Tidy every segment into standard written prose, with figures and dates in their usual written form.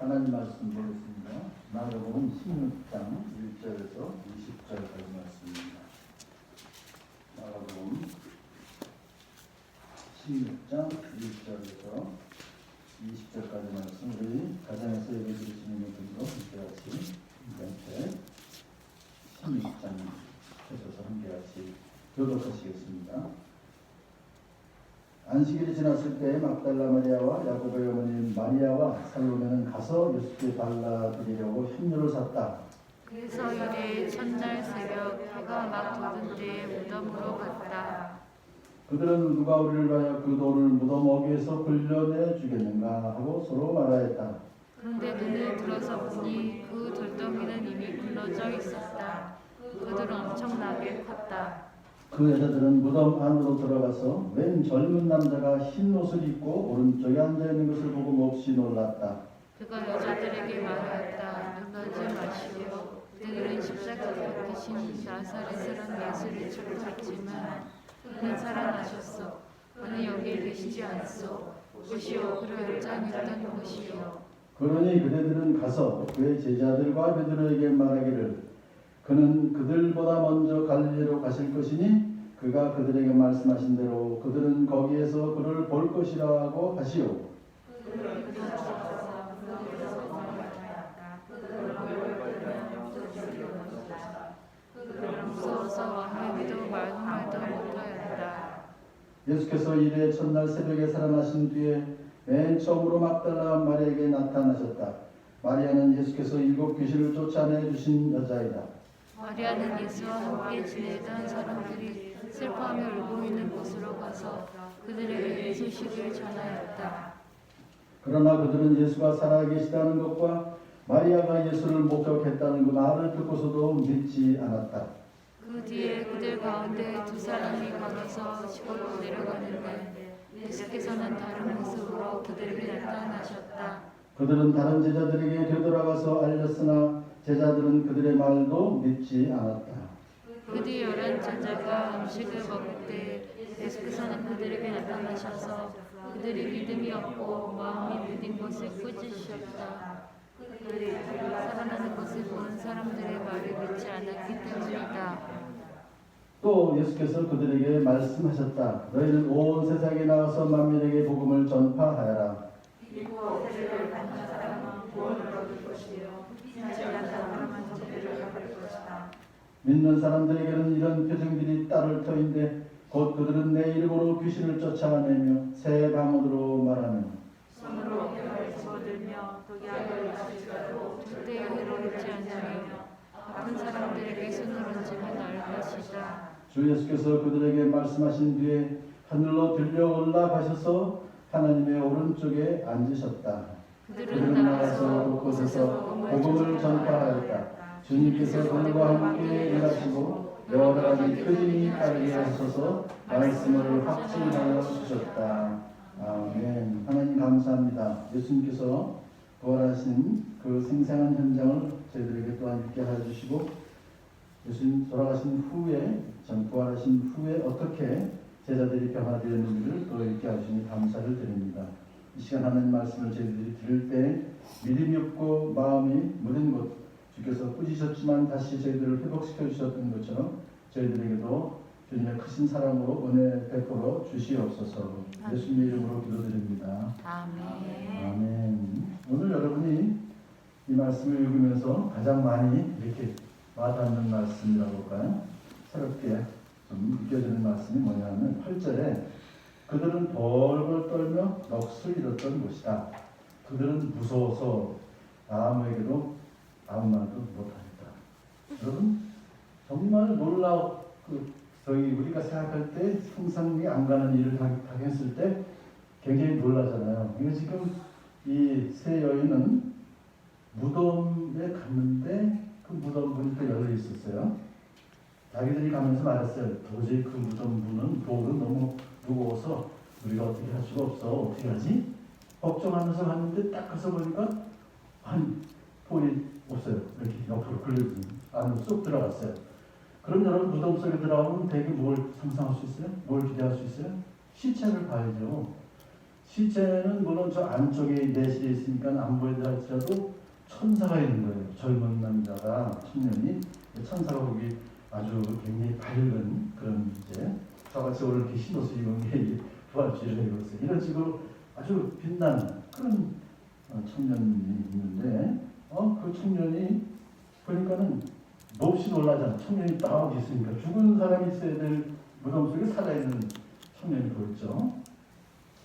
하나님 말씀 보겠습니다. 마가복음 16장 1절에서 20절까지 말씀입니다. 마가복음 16장 1절에서 20절까지 말씀, 우리 가정에서 예배 드리시는 분들도 함께같이 이렇게 16장 펴셔서 함께같이 교독하시겠습니다. 안식일이 지났을 때 막달라 마리아와 야고보의 어머니 마리아와 살로메는 가서 예수께 발라드리려고 향료를 샀다. 그래서 이래 첫날 새벽 해가 막 돋은 때에 무덤으로 갔다. 그들은 누가 우리를 위하여 그 돌을 무덤 어귀에서 굴려내 주겠는가 하고 서로 말하였다. 그런데 눈을 들어서 보니 그 돌덩이는 이미 굴러져 있었다. 그들은 엄청나게 컸다. 그 여자들은 무덤 안으로 들어가서 웬 젊은 남자가 흰 옷을 입고 오른쪽에 앉아있는 것을 보고 몹시 놀랐다. 그가 여자들에게 말하였다. 놀라지 마시오. 그들은 십자가에 박히신 나사렛이라는 예수를 찾고 있지만 그는 살아나셨소. 그는 여기에 계시지 않소. 보시오, 그를 연장했던 곳이요. 그러니 그대들은 가서 그의 제자들과 베드로에게 말하기를 그는 그들보다 먼저 갈릴리로 가실 것이니 그가 그들에게 말씀하신 대로 그들은 거기에서 그를 볼 것이라고 하시오. 무서워서 왕에게도 말도 못하였다. 예수께서 이래 첫날 새벽에 살아나신 뒤에 맨 처음으로 막달라 마리아에게 나타나셨다. 마리아는 예수께서 7 귀신을 쫓아내 주신 여자이다. 마리아는 예수와 함께 지내던 사람들이 슬퍼하며 울고 있는 곳으로 가서 그들에게 이 소식을 전하였다. 그러나 그들은 예수가 살아계시다는 것과 마리아가 예수를 목격했다는 그 말을 듣고서도 믿지 않았다. 그 뒤에 그들 가운데 2 사람이 걸어서 시골로 내려가는데 예수께서는 다른 모습으로 그들에게 나타나셨다. 그들은 다른 제자들에게 되돌아가서 알렸으나 제자들은 그들의 말도 믿지 않았다. 그 뒤 11 제자가 음식을 먹을 때 예수께서는 그들에게 나타나셔서 그들이 믿음이 없고 마음이 무딘 것을 꾸짖으셨다. 그들이 살아나는 것을 보는 사람들의 말을 믿지 않았기 때문이다. 또 예수께서 그들에게 말씀하셨다. 너희는 온 세상에 나가서 만민에게 복음을 전파하여라. 믿고 세례를 받는 사람은 구원을 얻을 것이요 믿지 않는 사람은 저주를 받을 것이다. 믿는 사람들에게는 이런 표징들이 따를 터인데 곧 그들은 내 이름으로 귀신을 쫓아내며 새 방언으로 말하며 손으로 뼈를 집어들며 독약을 마실지라도 절대 해롭지 않으며 아픈 사람들에게 손을 얹으면 나을 것이다. 주 예수께서 그들에게 말씀하신 뒤에 하늘로 들려 올라가셔서 하나님의 오른쪽에 앉으셨다. 그들은 나가서 곳곳에서 복음을 전파하였다. 주님께서 그들과 함께 일하시고 여러 가지 표징이 따르게 하셔서 말씀을 확증하여 주셨다. 아멘. 하나님 감사합니다. 예수님께서 부활하신 그 생생한 현장을 저희들에게 또한 있게 해주시고 예수님 돌아가신 후에 부활하신 후에 어떻게 제자들이 변화되었는지를 또 읽게 하시니 감사를 드립니다. 이 시간 하나님 말씀을 저희들이 들을 때 믿음이 없고 마음이 무딘 것 주께서 꾸짖으셨지만 다시 저희들을 회복시켜 주셨던 것처럼 저희들에게도 주님의 크신 사랑으로 은혜 베풀어 주시옵소서. 예수님의 이름으로 기도드립니다. 아멘. 아멘. 오늘 여러분이 이 말씀을 읽으면서 가장 많이 이렇게 와닿는 말씀이라고 할까요? 새롭게 좀 느껴지는 말씀이 뭐냐면 8절에 그들은 벌벌 떨며 넋을 잃었던 것이다. 그들은 무서워서 아무에게도 아무 말도 못하겠다. 여러분 정말 놀라워. 저희 우리가 생각할 때 상상이 안 가는 일을 당했을 때 굉장히 놀라잖아요. 이거 지금 이 세 여인은 무덤에 갔는데 그 무덤 문이 또 열려 있었어요. 자기들이 가면서 말했어요. 도저히 그 무덤 문은 돌은 너무 무거워서 우리가 어떻게 할 수가 없어. 어떻게 하지? 걱정하면서 갔는데 딱 가서 보니까 한 돌이 없어요. 이렇게 옆으로 굴려서 안으로 쏙 들어갔어요. 그럼 여러분 무덤 속에 들어가면 대개 뭘 상상할 수 있어요? 뭘 기대할 수 있어요? 시체를 봐야죠. 시체는 물론 저 안쪽에 내실에 있으니까 안 보인다 할지라도 천사가 있는 거예요. 젊은 남자가 청년이 천사가 거기 아주 굉장히 밝은 그런 이제 저같이 오늘 이렇게 흰옷을 입은 게 부활주의를 입었어요. 이런 식으로 아주 빛나는 그런 청년이 있는데 그 청년이 보니까는 몹시 놀라잖아. 청년이 딱 있으니까 죽은 사람이 있어야 될 무덤 속에 살아있는 청년이 보였죠.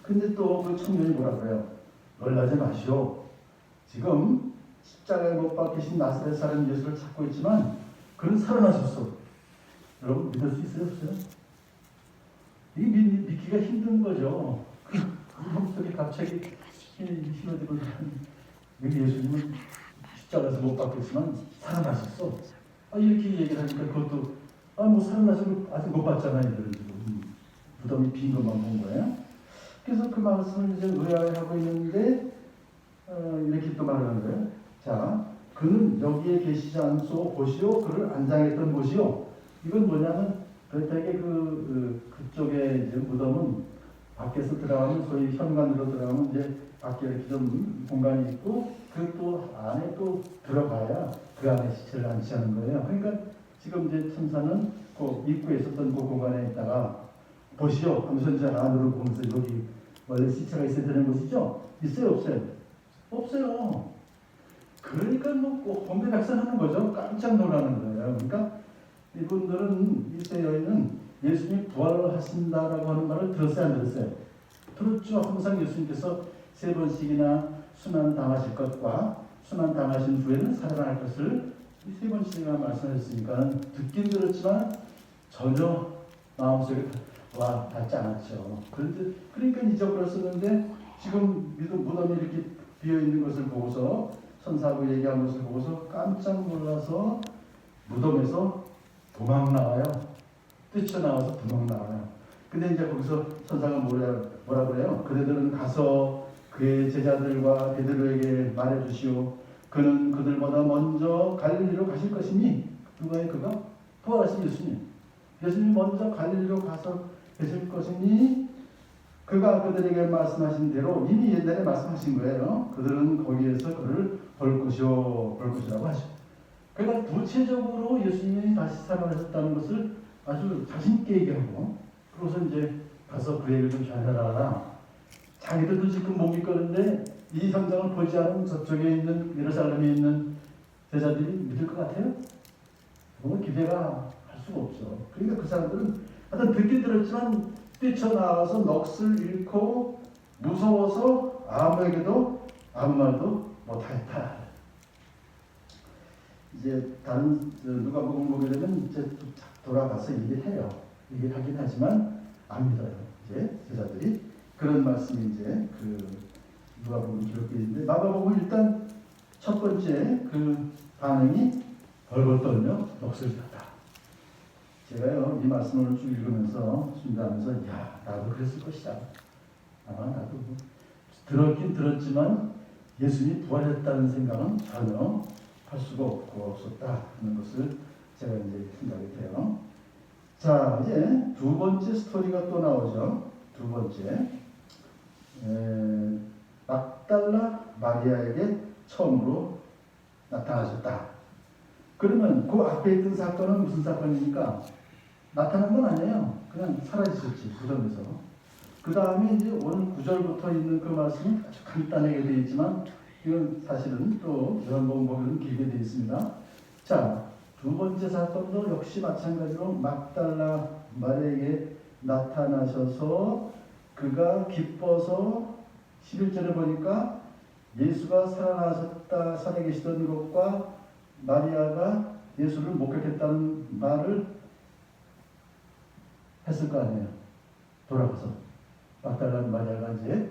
근데 또 그 청년이 뭐라 그래요? 놀라지 마시오. 지금 십자가에 못 박히신 나사렛 사람 예수를 찾고 있지만 그는 살아나셨어. 여러분 믿을 수 있어요? 없어요? 이게 믿기가 힘든 거죠. 그 마음속에 갑자기 힘어지고 여기 예수님은 십자가에서 못 박혔지만 살아나셨어. 이렇게 얘기를 하니까 그것도 뭐 살아나서 아직 못 봤잖아요. 이들은 지금 무덤이 빈 것만 본 거예요. 그래서 그 말씀을 이제 의아해하고 있는데 이렇게 또 말하는 거예요. 자, 그는 여기에 계시지 않소 보시오 그를 안장했던 곳이요. 이건 뭐냐면 되게 그쪽에 이제 무덤은 밖에서 들어가면 소위 현관으로 들어가면 이제 밖에 이렇게 좀 공간이 있고 그 또 안에 또 들어가야 그 안에 시체를 안치하는 거예요. 그러니까 지금 이제 천사는 그 입구에 있었던 그 공간에 있다가 보시오 하면서 이제 안으로 보면서 여기 원래 시체가 있어야 되는 곳이죠? 있어요 없어요? 없어요. 그러니까 뭐 혼배백산하는 거죠. 깜짝 놀라는 거예요. 그러니까 이분들은 이세 여인은 예수님이 부활을 하신다라고 하는 말을 들었어요 안 들었어요? 들었죠. 항상 예수님께서 3번씩이나 순환 당하실 것과 순환 당하신 후에는 살아날 것을 이 3번씩이나 말씀하셨으니까 듣긴 들었지만 전혀 마음속에 와 닿지 않았죠. 그러니까 잊어버렸었는데 지금 무덤이 이렇게 비어 있는 것을 보고서 천사하고 얘기한 것을 보고서 깜짝 놀라서 무덤에서 도망 나와요. 뛰쳐나와서 도망 나와요. 근데 이제 거기서 천사가 뭐라 그래요? 그대들은 가서 그의 제자들과 베드로에게 말해주시오. 그는 그들보다 먼저 갈릴리로 가실 것이니 누가요? 그가? 부활하신 예수님. 예수님이 먼저 갈릴리로 가서 계실 것이니 그가 그들에게 말씀하신 대로 이미 옛날에 말씀하신 거예요. 그들은 거기에서 그를 볼 것이라고 하죠. 그러니까 구체적으로 예수님이 다시 살아나셨다는 것을 아주 자신있게 얘기하고 그래서 이제 가서 그 얘기를 좀 전해라. 자기들도 지금 못 믿거든데 이 현장을 보지 않은 저쪽에 있는 예루살렘에 있는 제자들이 믿을 것 같아요? 너무 기대가 할 수가 없죠. 그러니까 그 사람들은 하여튼 듣긴 들었지만 뛰쳐나와서 넋을 잃고 무서워서 아무에게도 아무 말도 못하였다. 이제 다른 누가복음 보게 되면 이제 돌아가서 얘기를 해요. 얘기를 하긴 하지만 안 믿어요. 이제 제자들이 그런 말씀이 이제 그 누가복음 기록되어 있는데 마가복음 일단 첫 번째 그 반응이 벌벌 떨며 넋을 잃었다. 제가요 이 말씀을 쭉 읽으면서 순자하면서 야 나도 그랬을 것이다. 아마 나도 뭐 들었긴 들었지만 예수님이 부활했다는 생각은 전혀 할 수가 없었다 하는 것을 제가 이제 생각이 돼요. 자 이제 두 번째 스토리가 또 나오죠. 두 번째 막달라 마리아에게 처음으로 나타나셨다. 그러면 그 앞에 있던 사건은 무슨 사건입니까? 나타난 건 아니에요. 그냥 사라지셨지 무덤에서. 그 다음에 이제 오늘 9절부터 있는 그 말씀은 아주 간단하게 되어 있지만 이건 사실은 또 요한복음 보면 길게 되어 있습니다. 자, 두 번째 사건도 역시 마찬가지로 막달라 마리아에게 나타나셔서 그가 기뻐서 11절에 보니까 예수가 살아계시던 것과 마리아가 예수를 목격했다는 말을 했을 거 아니에요. 돌아가서 막달라 마리아가 이제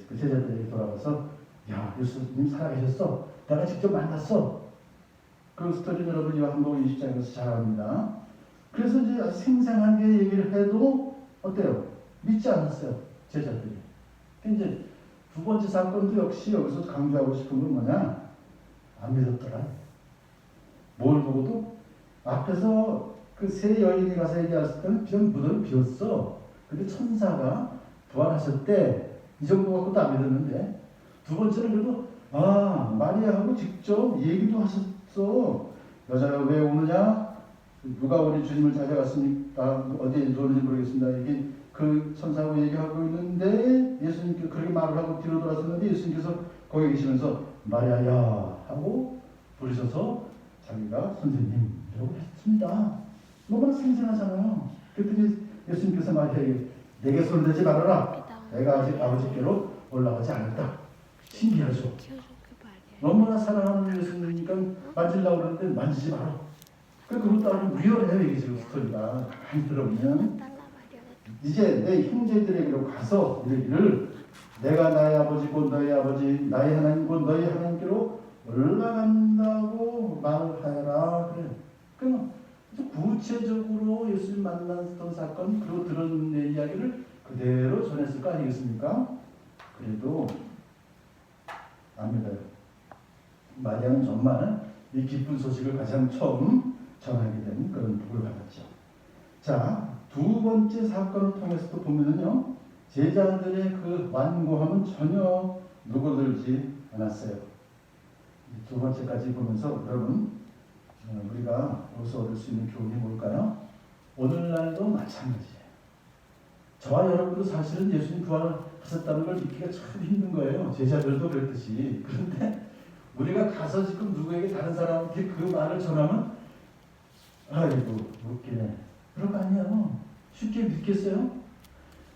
그 제자들에게 돌아가서 야 예수님 살아계셨어. 내가 직접 만났어. 그 스토리 여러분 요한복음 20장에서 잘 압니다. 그래서 이제 생생하게 얘기를 해도 어때요? 믿지 않았어요. 제자들이. 이제 두 번째 사건도 역시 여기서 강조하고 싶은 건 뭐냐? 안 믿었더라. 뭘 보고도 앞에서 그 세 여인이 가서 얘기했을 때는 무덤이 비었어. 근데 천사가 부활하실 때 이 정도 갖고도 안 믿었는데, 두 번째는 그래도 마리아하고 직접 얘기도 하셨어. 여자가 왜 오느냐? 누가 우리 주님을 찾아갔습니까? 어디에 오는지 모르겠습니다. 이게 그 천사하고 얘기하고 있는데 예수님께서 그렇게 말을 하고 뒤로 돌아섰는데 예수님께서 거기 계시면서 마리아야 하고 부르셔서 자기가 선생님이라고 했습니다. 너무나 생생하잖아요. 그랬더니 예수님께서 마리아에게 내게 손대지 말아라. 내가 아직 아버지께로 올라가지 않았다. 신기하죠? 너무나 사랑하는 예수님이니까 만지려고 그러는데 만지지 마라. 그것도 아주 리얼해요. 이게 지금 스토리가. 많이 들어보면 이제 내 형제들에게로 가서 이르기를 내가 나의 아버지고 너의 아버지 나의 하나님고 너희 하나님께로 올라간다고 말하여라. 그래. 그럼 구체적으로 예수님 만났던 사건 그리고 들은 내 이야기를 그대로 전했을 거 아니겠습니까? 그래도 안 믿어요. 마리아는 정말 이 기쁜 소식을 가장 처음 전하게 된 그런 복을 받았죠. 자, 두 번째 사건을 통해서도 보면은요, 제자들의 그 완고함은 전혀 누그러들지 않았어요. 두 번째까지 보면서 여러분, 우리가 여기서 얻을 수 있는 교훈이 뭘까요? 오늘날도 마찬가지예요. 저와 여러분도 사실은 예수님 부활하셨다는 걸 믿기가 참 힘든 거예요. 제자들도 그랬듯이. 그런데 우리가 가서 지금 누구에게 다른 사람한테 그 말을 전하면 아이고 웃기네. 그런 거 아니에요. 쉽게 믿겠어요?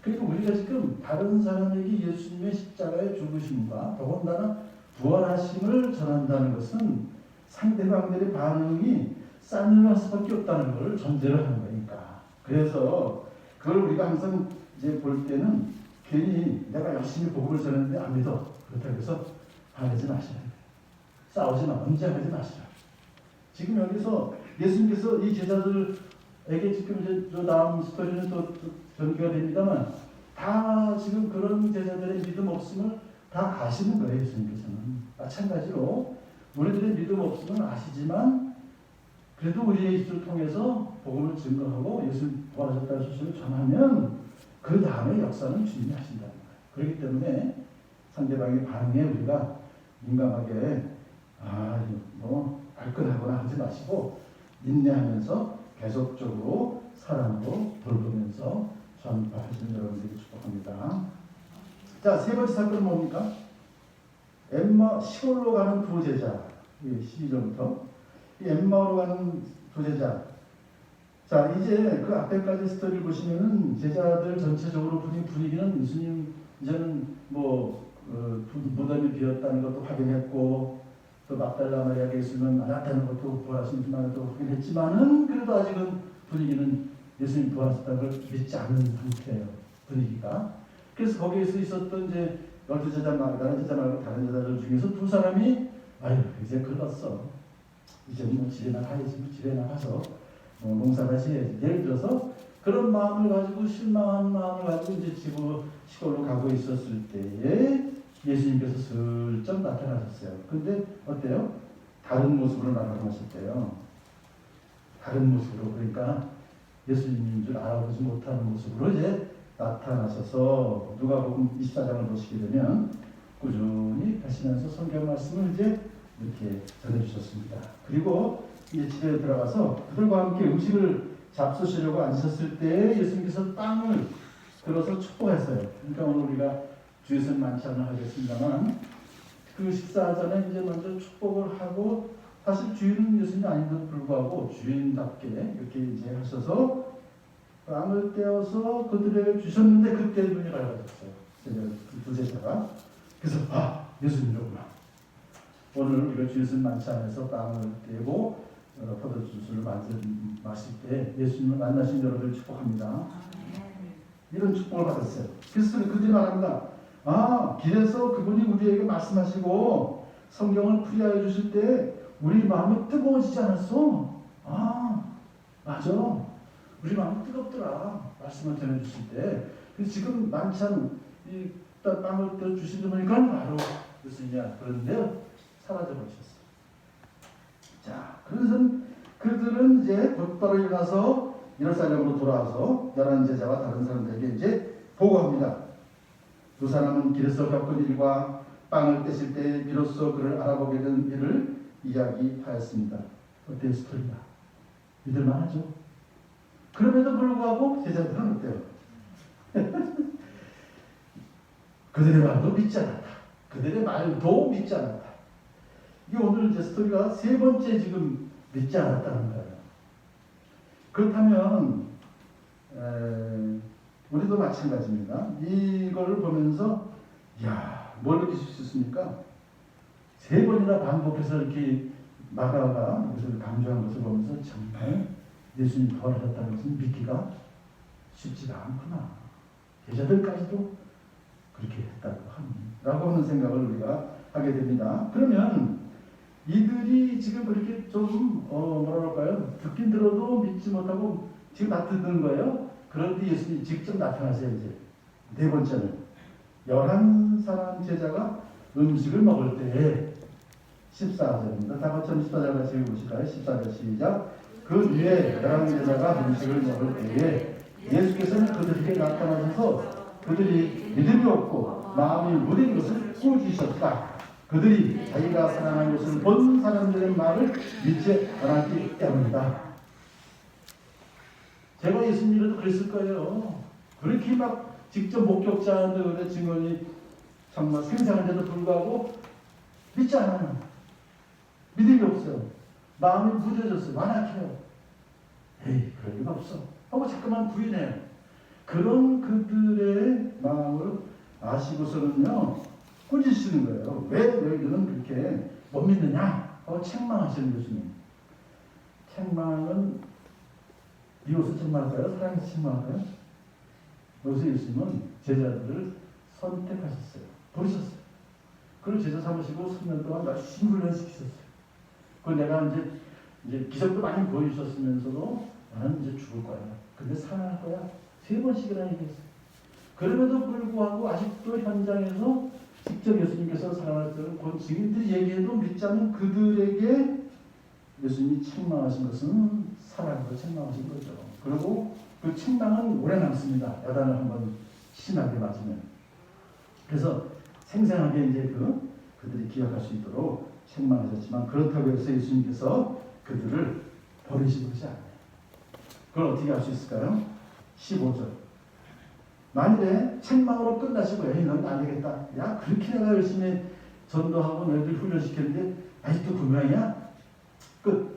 그리고 우리가 지금 다른 사람에게 예수님의 십자가의 죽으심과 더군다나 부활하심을 전한다는 것은 상대방들의 반응이 싸늘할 수밖에 없다는 걸 전제로 하는 거니까. 그래서 그걸 우리가 항상 이제 볼 때는 괜히 내가 열심히 복음을 전했는데 안 믿어. 그렇다고 해서 화내지 마시라. 싸우지 마. 언쟁하지 마시라. 지금 여기서 예수님께서 이 제자들에게 지금 이제 저 다음 스토리는 또 전개가 됩니다만 다 지금 그런 제자들의 믿음 없음을 다 아시는 거예요. 예수님께서는. 마찬가지로 우리들의 믿음 없음을 아시지만 그래도 우리의 입술을 통해서 복음을 증거하고 예수님 부활하셨다는 소식을 전하면 그 다음에 역사는 주님이 하신다는 거예요. 그렇기 때문에 상대방의 반응에 우리가 민감하게 발끈하거나 하지 마시고 인내하면서 계속적으로 사랑으로 돌보면서 전파하시는 여러분들이 축복합니다. 자, 세 번째 사건은 뭡니까? 엠마 시골로 가는 두 제자. 12절부터 이 엠마오로 가는 두 제자. 자, 이제 그 앞에까지 스토리를 보시면은 제자들 전체적으로 분위기는 예수님 이제는 무덤이 비었다는 것도 확인했고 또 막달라 마리아가 있으면 나타나는 것도 부활하신 것도 확인했지만은 그래도 아직은 분위기는 예수님 부활하셨다는 걸 믿지 않는 상태예요. 분위기가. 그래서 거기에서 있었던 이제 12제자 다른 제자 말고 다른 제자들 중에서 두 사람이 이제 글렀어. 이제 집에 나가야지. 집에 나가서 농사를 해야지. 예를 들어서 그런 마음을 가지고 실망한 마음을 가지고 이제 시골로 가고 있었을 때에 예수님께서 슬쩍 나타나셨어요. 근데 어때요? 다른 모습으로 나타나셨대요. 다른 모습으로. 그러니까 예수님인 줄 알아보지 못하는 모습으로 이제 나타나셔서 누가복음 24장을 보시게 되면 꾸준히 하시면서 성경 말씀을 이제 이렇게 전해주셨습니다. 그리고 이제 집에 들어가서 그들과 함께 음식을 잡수시려고 앉으셨을 때 예수님께서 빵을 들어서 축복했어요. 그러니까 오늘 우리가 주에서는 만찬을 하겠습니다만 그 식사 전에 이제 먼저 축복을 하고 사실 주인은 예수님이 아닌데도 불구하고 주인답게 이렇게 이제 하셔서 빵을 떼어서 그들에게 주셨는데 그때 눈이 밝아졌어요. 두 제자가. 그래서 예수님이로구나. 오늘 우리가 주에서는 만찬에서 빵을 떼고 포도주스를 마실 때 예수님을 만나신 여러분을 축복합니다. 이런 축복을 받았어요. 그래서 그들이 말합니다. 길에서 그분이 우리에게 말씀하시고 성경을 풀이하여 주실 때 우리 마음이 뜨거워지지 않았어? 맞아. 우리 마음이 뜨겁더라. 말씀을 전해주실 때. 그래서 지금 만찬 이 빵을 주신 분이니까 바로 예수님이야. 그런데 사라져 버리셨어. 자, 그래서 그들은 이제 곧바로 일어나서 예루살렘으로 돌아와서 11 제자와 다른 사람들에게 이제 보고합니다. 두 사람은 길에서 겪은 일과 빵을 떼실 때 비로소 그를 알아보게 된 일을 이야기하였습니다. 어때요, 스토리가? 믿을만하죠? 그럼에도 불구하고 제자들은 어때요? 그들의 말도 믿지 않았다. 그들의 말도 믿지 않았다. 이게 오늘 이제 스토리가 세 번째 지금 믿지 않았다는 거예요. 그렇다면 우리도 마찬가지입니다. 이거를 보면서 뭘 느낄 수 있습니까? 세 번이나 반복해서 이렇게 마가가 이것을 강조한 것을 보면서 정말 예수님 부활하셨다는 것은 믿기가 쉽지가 않구나. 제자들까지도 그렇게 했다고 라고 하는 생각을 우리가 하게 됩니다. 그러면 이들이 지금 그렇게 좀 뭐랄까요? 듣긴 들어도 믿지 못하고 지금 다 듣는 거예요. 그런데 예수님이 직접 나타나세요. 이제 네 번째는 11사람 제자가 음식을 먹을 때에 14절입니다. 다 같이 14절 같이 읽어보실까요? 14절 시작. 그 뒤에 11제자가 음식을 먹을 때에 예수께서는 그들에게 나타나셔서 그들이 믿음이 없고 마음이 무딘 것을 꾸짖으셨다. 그들이 자기가 사랑하는 것을 본 사람들의 말을 믿지 않았기 때문이다. 제가 예수님이라도 그랬을 거예요. 그렇게 막 직접 목격자들의 증언이 정말 생생한데도 불구하고 믿지 않아요. 믿음이 없어요. 마음이 무뎌졌어요. 완악해요. 에이, 그럴 리가 없어 하고 자꾸만 부인해요. 그런 그들의 마음을 아시고서는요, 꾸짖으시는 거예요. 왜 너희들은 그렇게 못 믿느냐 하고 책망하시는 예수님. 책망은 이웃을 책망할까요? 사랑해서 책망할까요? 여기서 예수님은 제자들을 선택하셨어요. 부르셨어요. 그걸 제자 삼으시고 3년 동안 열심히 훈련시키셨어요. 그 내가 이제 기적도 많이 보여주셨으면서도 나는 이제 죽을 거야. 근데 살아날 거야. 3번씩이나 얘기했어요. 그럼에도 불구하고 아직도 현장에서 직접 예수님께서 살아났다는 그 증인들이 얘기해도 믿지 않는 그들에게 예수님이 책망하신 것은 사랑으로 책망하신 거죠. 그리고 그 책망은 오래 남습니다. 야단을 한번 심하게 맞으면. 그래서 생생하게 이제 그들이 기억할 수 있도록 책망하셨지만, 그렇다고 해서 예수님께서 그들을 버리신 것이 아니에요. 그걸 어떻게 할 수 있을까요? 15절. 만일에 책망으로 끝나시고, 에이, 넌 안 되겠다. 야, 그렇게 내가 열심히 전도하고 너희들 훈련시켰는데 아직도 분명이야? 끝.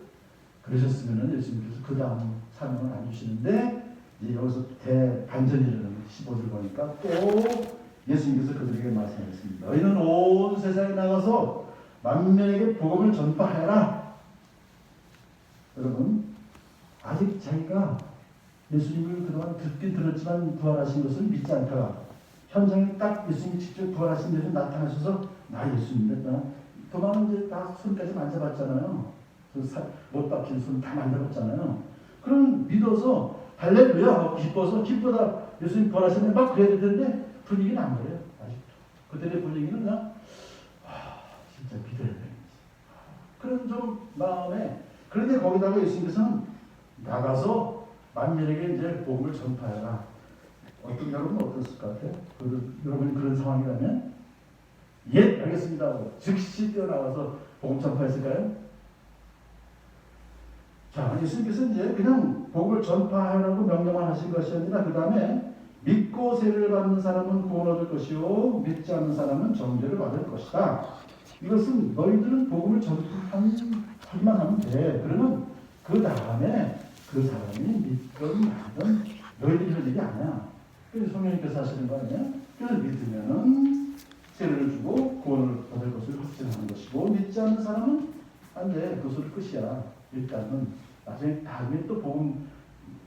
그러셨으면 예수님께서 그 다음 사명을 안 주시는데, 이제 여기서 대반전이 일어나는 15절 보니까 또 예수님께서 그들에게 말씀하셨습니다. 너희는 온 세상에 나가서 만민에게 복음을 전파해라. 여러분, 아직 자기가 예수님을 그동안 듣긴 들었지만 부활하신 것을 믿지 않다가 현장에 딱 예수님이 직접 부활하신 데서 나타나셔서 나 예수님이다. 그동안 이제 다 손까지 만져봤잖아요. 못 박힌 손 다 만져봤잖아요. 그럼 믿어서 할렐루야 기뻐서 기쁘다 예수님 부활하셨네 막 그래야 될 텐데 분위기는 안 그래요. 아직도. 그들의 분위기는 그냥 진짜 믿어야 되는지 그런 좀 마음에. 그런데 거기다가 예수님께서는 나가서 만민에게 이제 복음을 전파해라. 어떤 여러분 어떻을 것 같아요? 여러분이 그런 상황이라면 예 알겠습니다. 즉시 뛰어나와서 복음 전파했을까요? 자, 예수님께서 이제 그냥 복음을 전파하라고 명령만 하신 것이 아니라 그 다음에 믿고 세례를 받는 사람은 구원 얻을 것이요 믿지 않는 사람은 정죄를 받을 것이다. 이것은 너희들은 복음을 전파하기만 하면 돼. 그러면 그 다음에 그 사람이 믿든 말든 너희들이 할 일이 아니야. 그래서 성령님께서 하시는 거 아니에요? 그래서 믿으면은 세례를 주고 구원을 받을 것을 확증하는 것이고 믿지 않는 사람은 안 돼. 그것으로 끝이야. 일단은 나중에 다음에 또 복음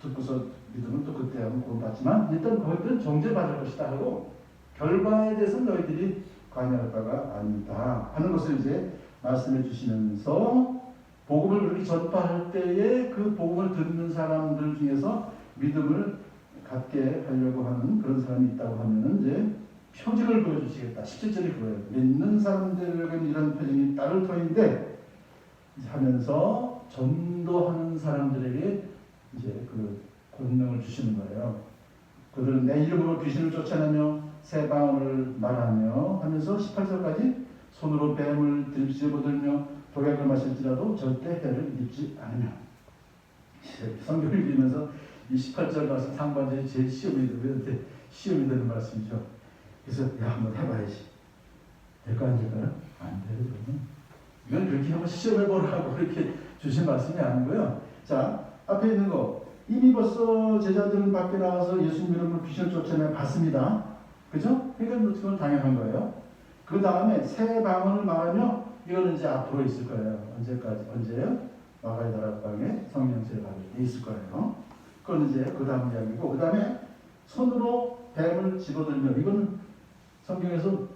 듣고서 믿으면 또 그때 하면 구원 받지만 일단 거기들은 정죄받을 것이다 하고 결과에 대해서 너희들이 관여할 바가 아니다 하는 것을 이제 말씀해 주시면서 복음을 그렇게 전파할 때에 그 복음을 듣는 사람들 중에서 믿음을 갖게 하려고 하는 그런 사람이 있다고 하면은 이제 표징을 보여주시겠다. 17절이 그거예요. 믿는 사람들에게는 이런 표징이 따를 터인데 하면서 전도하는 사람들에게 이제 그 권능을 주시는 거예요. 그들은 내 이름으로 귀신을 쫓아내며 새 방언을 말하며 하면서 18절까지 손으로 뱀을 들집어들며 독약을 마실지라도 절대 해를 입지 않으며. 성경을 읽으면서 이 18절 말씀 상반절이 제일 시험이 되는 말씀이죠. 그래서 야 한번 해봐야지. 될까 안 될까요? 안 돼요. 이건 그렇게 한번 시험해보라고 그렇게 주신 말씀이 아니고요. 자, 앞에 있는 거 이미 벌써 제자들은 밖에 나가서 예수님 이름으로 귀신을 쫓아내 봤습니다. 그죠? 그러니까 그건 당연한 거예요. 그 다음에 새 방언을 말하며 이거는 이제 앞으로 있을 거예요. 언제요? 마가의 다락방에 성령세를 받을 때 있을 거예요. 그건 이제 그 다음 이야기고, 그 다음에 손으로 뱀을 집어들며, 이건 성경에서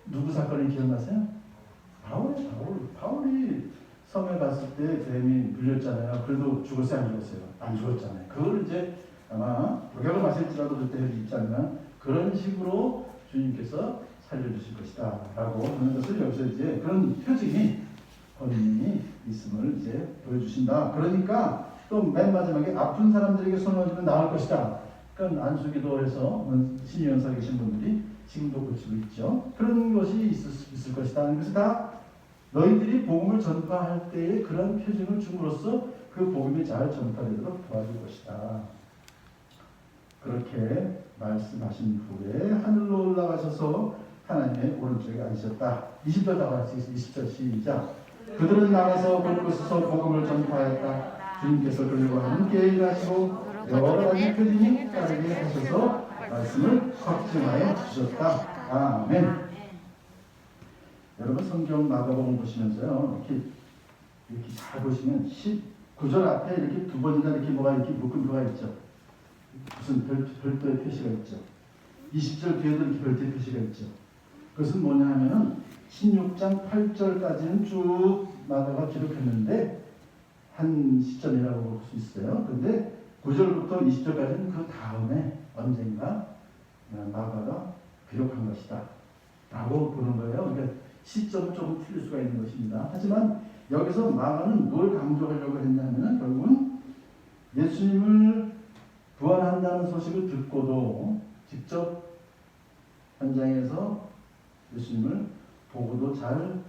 누구 사건이 기억나세요? 바울이 섬에 갔을 때 뱀이 물렸잖아요. 그래도 죽었어요, 안 죽었어요? 안 죽었잖아요. 그걸 이제 아마 독약을 마실지라도 그때 입지 않으면 그런 식으로 주님께서 살려주실 것이다 라고 하는 것을 여기서 이제 그런 표징이 본인이 있음을 이제 보여주신다. 그러니까 또 맨 마지막에 아픈 사람들에게 손을 얹으면 나을 것이다. 그러니까 안수기도에서 신의원사 계신 분들이 지금도 고치고 있죠. 그런 것이 있을 것이다. 그래서 다 너희들이 복음을 전파할 때에 그런 표징을 줌으로써 그 복음이 잘 전파되도록 도와줄 것이다. 그렇게 말씀하신 후에 하늘로 올라가셔서 하나님의 오른쪽에 앉으셨다. 20절 다 같이 20절 시작. 그들은 나가서 곳곳에서 복음을 전파하였다. 주님께서 그들과 함께 일하시고 여러 가지 표징이 따르게 하셔서 말씀을 확증하여 주셨다. 아멘. 여러분 성경 마가복음 보시면서요. 이렇게 잘 보시면 19절 앞에 이렇게 두 번이나 이렇게 뭐가 이렇게 묶은 표가 있죠. 무슨 별도의 표시가 있죠. 20절 뒤에도 이렇게 별도의 표시가 있죠. 그것은 뭐냐 하면은 16장 8절까지는 쭉 마가가 기록했는데 한 시점이라고 볼 수 있어요. 근데 9절부터 20절까지는 그 다음에 언젠가 마가가 기록한 것이다 라고 보는 거예요. 그러니까 시점은 조금 틀릴 수가 있는 것입니다. 하지만 여기서 마가는 뭘 강조하려고 했냐면 결국은 예수님을 부활한다는 소식을 듣고도 직접 현장에서 예수님을 보고도 잘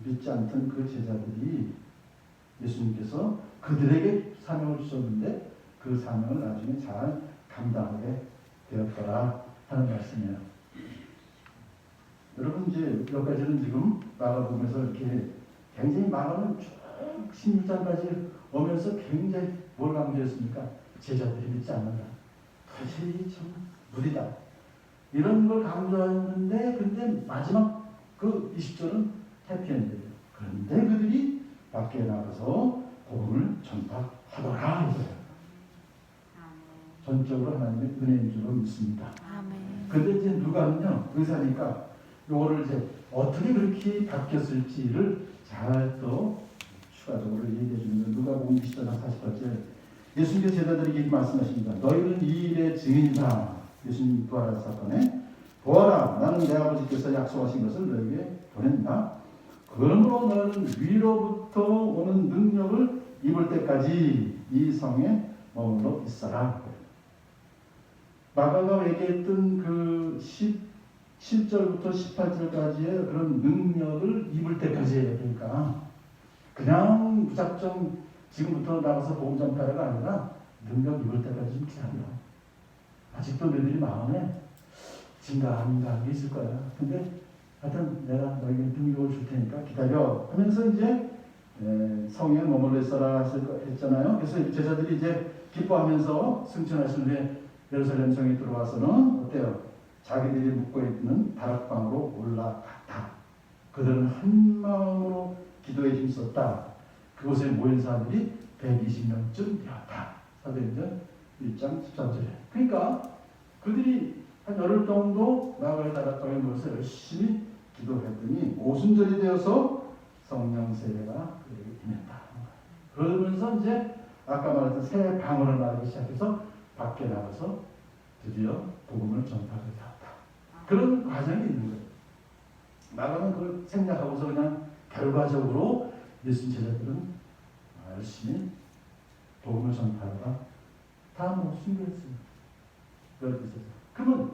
믿지 않던 그 제자들이 예수님께서 그들에게 사명을 주셨는데 그 사명을 나중에 잘 감당하게 되었더라 하는 말씀이에요. 여러분 이제 몇 가지는 지금 마가복음에서 이렇게 굉장히 마가는 쭉 16장까지 오면서 굉장히 뭘 강조했습니까? 제자들이 믿지 않는다. 도대체 참 무리다. 이런 걸 강조하는데 근데 마지막 그 20절은 해피엔드예요. 그런데 그들이 밖에 나가서 복음을 전파하더라 이거예요. 전적으로 하나님의 은혜인 줄로 믿습니다. 근데 이제 누가는요 의사니까 요거를 이제 어떻게 그렇게 바뀌었을지를 잘 또 추가적으로 얘기해 주는 누가복음 20장 48절 예수님께서 제자들에게 이렇게 말씀하십니다. 너희는 이 일의 증인이다. 예수님 부활할 사건에 보아라 나는 내 아버지께서 약속하신 것을 너희에게 보낸다. 그러므로 너희는 위로부터 오는 능력을 입을 때까지 이 성에 머물러 있어라. 마가가 얘기했던 그 17절부터 18절까지의 그런 능력을 입을 때까지예요. 그러니까 그냥 무작정 지금부터 나가서 복음 전파가 아니라 능력 입을 때까지 좀 기다려. 아직도 너희들이 마음에 진가 아닌가 하는 게 있을 거야. 근데 하여튼 내가 너에게 능력을 줄 테니까 기다려 하면서 이제 성에 머물러 있어라 했잖아요. 그래서 제자들이 이제 기뻐하면서 승천하신 후에 예루살렘 성에 들어와서는 어때요? 자기들이 묵고 있는 다락방으로 올라갔다. 그들은 한 마음으로 기도에 힘썼다. 그곳에 모인 사람들이 120명쯤 되었다. 사도행전 1장 13절에. 그러니까 그들이 한 열흘 정도 마가의 다락방에 모여서 열심히 기도했더니 오순절이 되어서 성령 세례가 그에게 임했다. 그러면서 이제 아까 말했던 새 방언을 말하기 시작해서 밖에 나가서 드디어 복음을 전파하게 되었다. 그런 과정이 있는 거예요. 마가는 그걸 생략하고서 그냥 결과적으로 예수님 제자들은 열심히 복음을 전파하다가 다 뭐 순교했어요. 그러면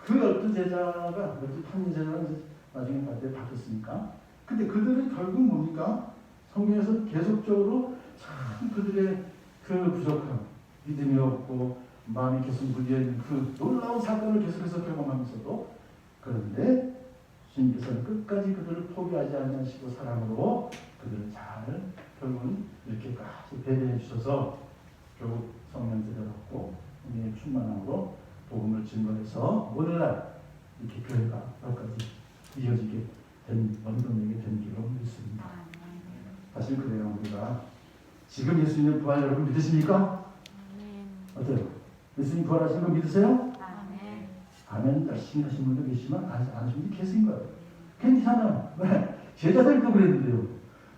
그 12제자가 12제자가 이제 나중에 바뀌었으니까. 근데 그들은 결국 뭡니까? 성경에서 계속적으로 참 그들의 그 부족함, 믿음이 없고 마음이 계속 물려있는 그 놀라운 사건을 계속해서 경험하면서도, 그런데 주님께서는 끝까지 그들을 포기하지 않으시고 사랑으로 그들을 잘 결국은 이렇게까지 배려해 주셔서 결국 성령세를 받고 성령의 충만함으로 복음을 증거해서 오늘날 이렇게 교회가 여기까지 이어지게 된, 원동력이 된 줄로 믿습니다. 사실 그래요. 우리가 지금 예수님의 부활 여러분 믿으십니까? 어때요? 예수님 부활하신 거 믿으세요? 아멘. 열심히 하신 분도 계시지만 안 하신 분도 계신 거예요. 괜찮아요. 왜? 제자들도 그랬는데요.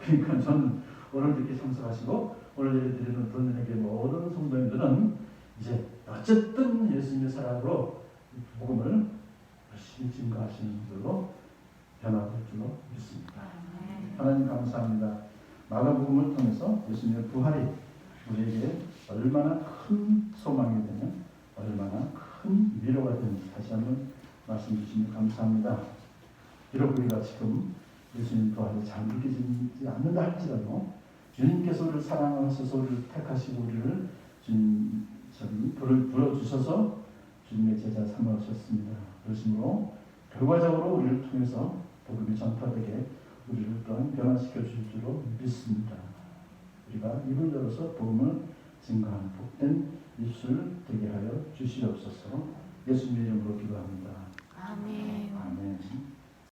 그러니까 저는 오늘 이렇게 참석하시고 오늘 예배드리는 분들에게 모든 성도님들은 이제 어쨌든 예수님의 사랑으로 복음을 열심히 증거하시는 분들로 변화될 줄로 믿습니다. 하나님 감사합니다. 마가복음을 통해서 예수님의 부활이 우리에게 얼마나 큰 소망이 되며 얼마나 큰 위로가 되는지 다시 한번 말씀 주시면 감사합니다. 비록 우리가 지금 예수님 부활이 잘 느껴지지 않는다 할지라도 주님께서 우리를 사랑하셔서 우리를 택하시고 우리를 주님 불러주셔서 주님의 제자 삼으셨습니다. 그러므로 결과적으로 우리를 통해서 복음이 전파되게 우리를 또한 변화시켜 줄 줄로 믿습니다. 우리가 입을 열어서 복음을 증거하는 복된 입술 되게 하여 주시옵소서. 예수님의 이름으로 기도합니다. 아멘. 아멘.